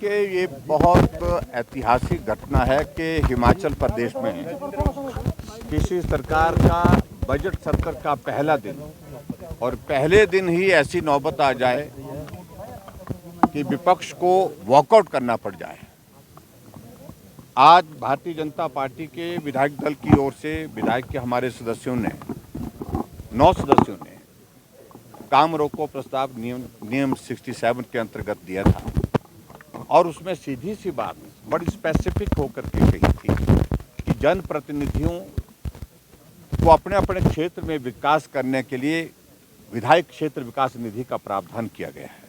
देखिए, ये बहुत ऐतिहासिक घटना है कि हिमाचल प्रदेश में किसी सरकार का बजट सत्र का पहला दिन और पहले दिन ही ऐसी नौबत आ जाए कि विपक्ष को वॉकआउट करना पड़ जाए। आज भारतीय जनता पार्टी के विधायक दल की ओर से विधायक के हमारे सदस्यों ने 9 सदस्यों ने काम रोको प्रस्ताव नियम 67 के अंतर्गत दिया था और उसमें सीधी सी बात बड़ी स्पेसिफिक होकर के कही थी कि जनप्रतिनिधियों को अपने अपने क्षेत्र में विकास करने के लिए विधायक क्षेत्र विकास निधि का प्रावधान किया गया है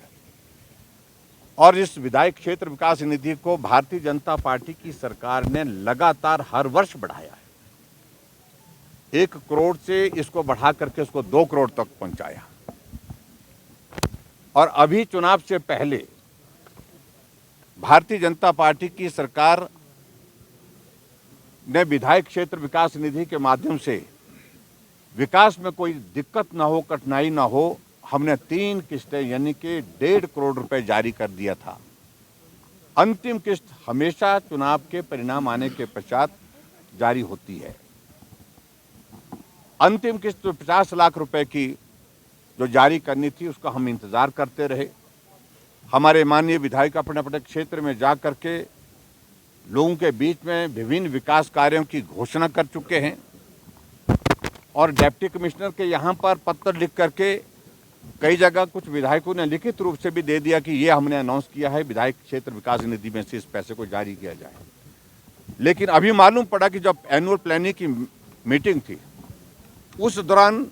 और इस विधायक क्षेत्र विकास निधि को भारतीय जनता पार्टी की सरकार ने लगातार हर वर्ष बढ़ाया है। 1 करोड़ से इसको बढ़ा करके इसको 2 करोड़ तक पहुंचाया और अभी चुनाव से पहले भारतीय जनता पार्टी की सरकार ने विधायक क्षेत्र विकास निधि के माध्यम से विकास में कोई दिक्कत ना हो, कठिनाई ना हो, हमने 3 किस्तें यानी कि 1.5 करोड़ रुपए जारी कर दिया था। अंतिम किस्त हमेशा चुनाव के परिणाम आने के पश्चात जारी होती है। अंतिम किस्त 50 लाख रुपए की जो जारी करनी थी उसका हम इंतजार करते रहे। हमारे माननीय विधायक अपने अपने क्षेत्र में जा करके लोगों के बीच में विभिन्न विकास कार्यों की घोषणा कर चुके हैं और डिप्टी कमिश्नर के यहाँ पर पत्र लिख करके कई जगह कुछ विधायकों ने लिखित रूप से भी दे दिया कि ये हमने अनाउंस किया है विधायक क्षेत्र विकास निधि में से इस पैसे को जारी किया जाए। लेकिन अभी मालूम पड़ा कि जब एनुअल प्लानिंग की मीटिंग थी उस दौरान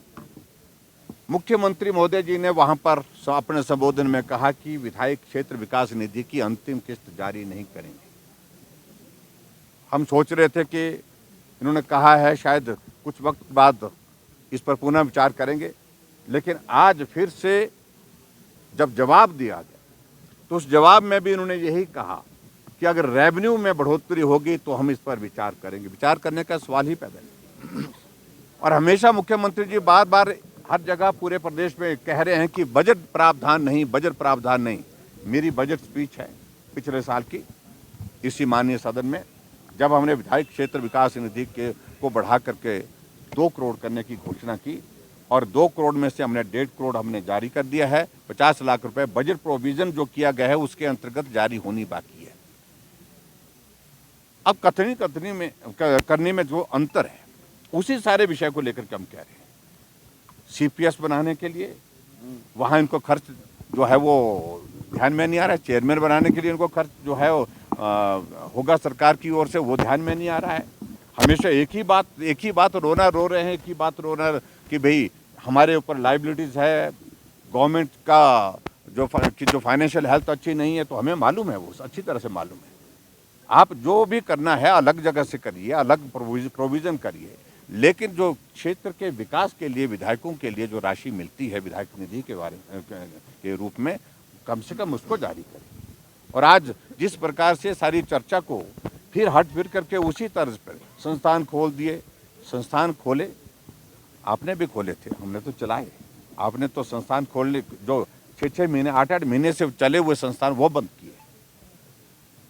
मुख्यमंत्री महोदय जी ने वहां पर अपने संबोधन में कहा कि विधायक क्षेत्र विकास निधि की अंतिम किस्त जारी नहीं करेंगे। हम सोच रहे थे कि इन्होंने कहा है शायद कुछ वक्त बाद इस पर पुनः विचार करेंगे, लेकिन आज फिर से जब जवाब दिया गया तो उस जवाब में भी इन्होंने यही कहा कि अगर रेवेन्यू में बढ़ोतरी होगी तो हम इस पर विचार करेंगे। विचार करने का सवाल ही पैदा नहीं। और हमेशा मुख्यमंत्री जी बार बार हर जगह पूरे प्रदेश में कह रहे हैं कि बजट प्रावधान नहीं, बजट प्रावधान नहीं। मेरी बजट स्पीच है पिछले साल की इसी माननीय सदन में, जब हमने विधायक क्षेत्र विकास निधि को बढ़ा करके 2 करोड़ करने की घोषणा की और 2 करोड़ में से हमने 1.5 करोड़ हमने जारी कर दिया है। 50 लाख रुपए बजट प्रोविजन जो किया गया है उसके अंतर्गत जारी होनी बाकी है। अब करने में जो अंतर है उसी सारे विषय को लेकर के हम कह रहे हैं। सीपीएस बनाने के लिए वहाँ इनको खर्च जो है वो ध्यान में नहीं आ रहा है। चेयरमैन बनाने के लिए इनको खर्च जो है वो होगा सरकार की ओर से, वो ध्यान में नहीं आ रहा है। हमेशा एक ही बात रोना रो रहे हैं, एक ही बात रोना कि भाई हमारे ऊपर लाइबिलिटीज है, गवर्नमेंट का जो फाइनेंशियल हेल्थ अच्छी नहीं है। तो हमें मालूम है, वो अच्छी तरह से मालूम है। आप जो भी करना है अलग जगह से करिए, अलग प्रोविजन करिए, लेकिन जो क्षेत्र के विकास के लिए विधायकों के लिए जो राशि मिलती है विधायक निधि के रूप में, कम से कम उसको जारी करें। और आज जिस प्रकार से सारी चर्चा को फिर हट फिर करके उसी तर्ज पर संस्थान खोल दिए, संस्थान खोले, आपने भी खोले थे, हमने तो चलाए। आपने तो संस्थान खोलने जो 6-6 महीने 8-8 महीने से चले हुए संस्थान वो बंद किए।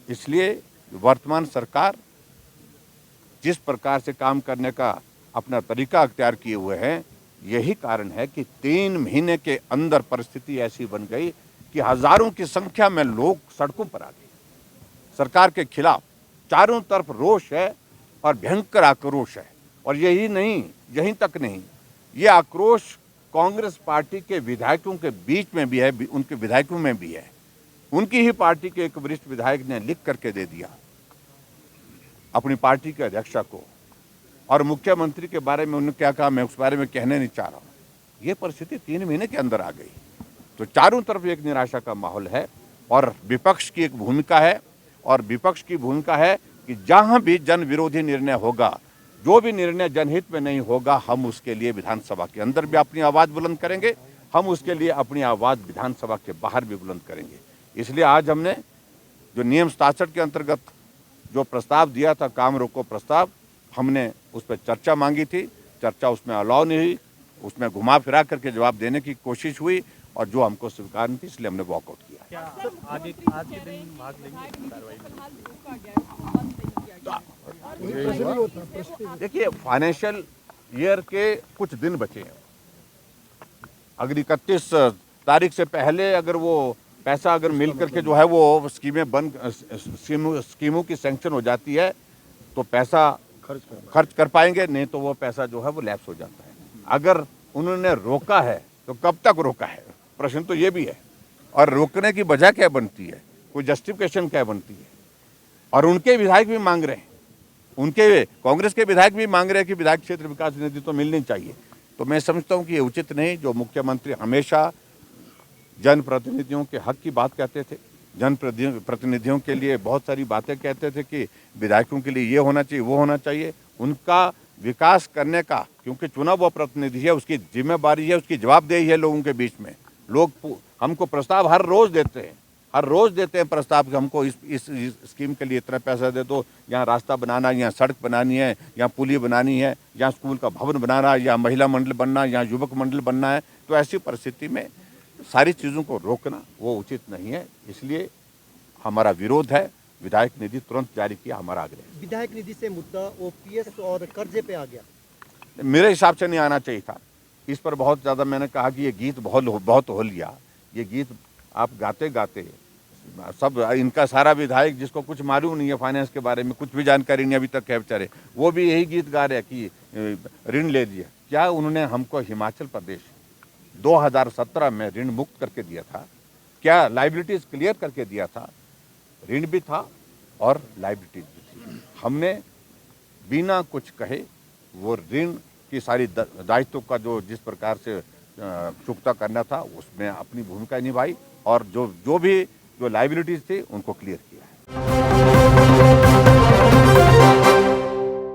इसलिए वर्तमान सरकार जिस प्रकार से काम करने का अपना तरीका अख्तियार किए हुए हैं, यही कारण है कि 3 महीने के अंदर परिस्थिति ऐसी बन गई कि हजारों की संख्या में लोग सड़कों पर आ गए। सरकार के खिलाफ चारों तरफ रोष है और भयंकर आक्रोश है। और यहीं तक नहीं, ये आक्रोश कांग्रेस पार्टी के विधायकों के बीच में भी है, उनके विधायकों में भी है। उनकी ही पार्टी के एक वरिष्ठ विधायक ने लिख करके दे दिया अपनी पार्टी के अध्यक्षा को, और मुख्यमंत्री के बारे में उन्होंने क्या कहा मैं उस बारे में कहने नहीं चाह रहा हूं। ये परिस्थिति 3 महीने के अंदर आ गई। तो चारों तरफ एक निराशा का माहौल है और विपक्ष की एक भूमिका है, और विपक्ष की भूमिका है कि जहां भी जन विरोधी निर्णय होगा, जो भी निर्णय जनहित में नहीं होगा, हम उसके लिए विधानसभा के अंदर भी अपनी आवाज बुलंद करेंगे, हम उसके लिए अपनी आवाज विधानसभा के बाहर भी बुलंद करेंगे। इसलिए आज हमने जो नियम 67 के अंतर्गत जो प्रस्ताव दिया था, काम रोको प्रस्ताव, हमने उस पर चर्चा मांगी थी। चर्चा उसमें अलाउ नहीं हुई, उसमें घुमा फिरा करके जवाब देने की कोशिश हुई और जो हमको स्वीकार नहीं थी, इसलिए हमने वॉकआउट किया। क्या आगे आज के दिन भाग लेंगे कार्रवाई में? देखिए, फाइनेंशियल ईयर के कुछ दिन बचे हैं। अगर 31 तारीख से पहले अगर वो पैसा अगर मिल करके जो है वो स्कीमों की सैंक्शन हो जाती है तो पैसा खर्च कर पाएंगे, नहीं तो वो पैसा जो है वो लैप्स हो जाता है। अगर उन्होंने रोका है तो कब तक रोका है, प्रश्न तो ये भी है। और रोकने की वजह क्या बनती है, कोई जस्टिफिकेशन क्या बनती है। और उनके विधायक भी मांग रहे हैं, उनके कांग्रेस के विधायक भी मांग रहे हैं कि विधायक क्षेत्र विकास निधि तो मिलनी चाहिए। तो मैं समझता हूं कि ये उचित नहीं। जो मुख्यमंत्री हमेशा जनप्रतिनिधियों के हक की बात कहते थे, जनप्रतिनिधियों के लिए बहुत सारी बातें कहते थे कि विधायकों के लिए ये होना चाहिए, वो होना चाहिए। उनका विकास करने का, क्योंकि चुना हुआ प्रतिनिधि है, उसकी जिम्मेदारी है, उसकी जवाबदेही है लोगों के बीच में। लोग हमको प्रस्ताव हर रोज देते हैं प्रस्ताव कि हमको इस स्कीम के लिए इतना पैसा दे दो, यहाँ रास्ता बनाना, यहाँ सड़क बनानी है, यहाँ पुली बनानी है, यहाँ स्कूल का भवन बनाना है, यहाँ महिला मंडल बनना है, यहाँ युवक मंडल बनना है। तो ऐसी परिस्थिति में सारी चीज़ों को रोकना वो उचित नहीं है, इसलिए हमारा विरोध है। विधायक निधि तुरंत जारी किया, हमारा आग्रह। विधायक निधि से मुद्दा ओपीएस और कर्जे पे आ गया। मेरे हिसाब से नहीं आना चाहिए था। इस पर बहुत ज़्यादा मैंने कहा कि ये गीत बहुत हो लिया। ये गीत आप गाते गाते सब, इनका सारा विधायक जिसको कुछ मालूम नहीं है फाइनेंस के बारे में, कुछ भी जानकारी नहीं अभी तक है बेचारे, वो भी यही गीत गा रहे हैं कि ऋण ले लिया। क्या उन्होंने हमको हिमाचल प्रदेश 2017 में ऋण मुक्त करके दिया था? क्या लाइबिलिटीज क्लियर करके दिया था? ऋण भी था और लाइबिलिटीज भी थी। हमने बिना कुछ कहे वो ऋण की सारी दायित्व का जो जिस प्रकार से चुकता करना था उसमें अपनी भूमिका निभाई और जो लाइबिलिटीज थी उनको क्लियर किया है।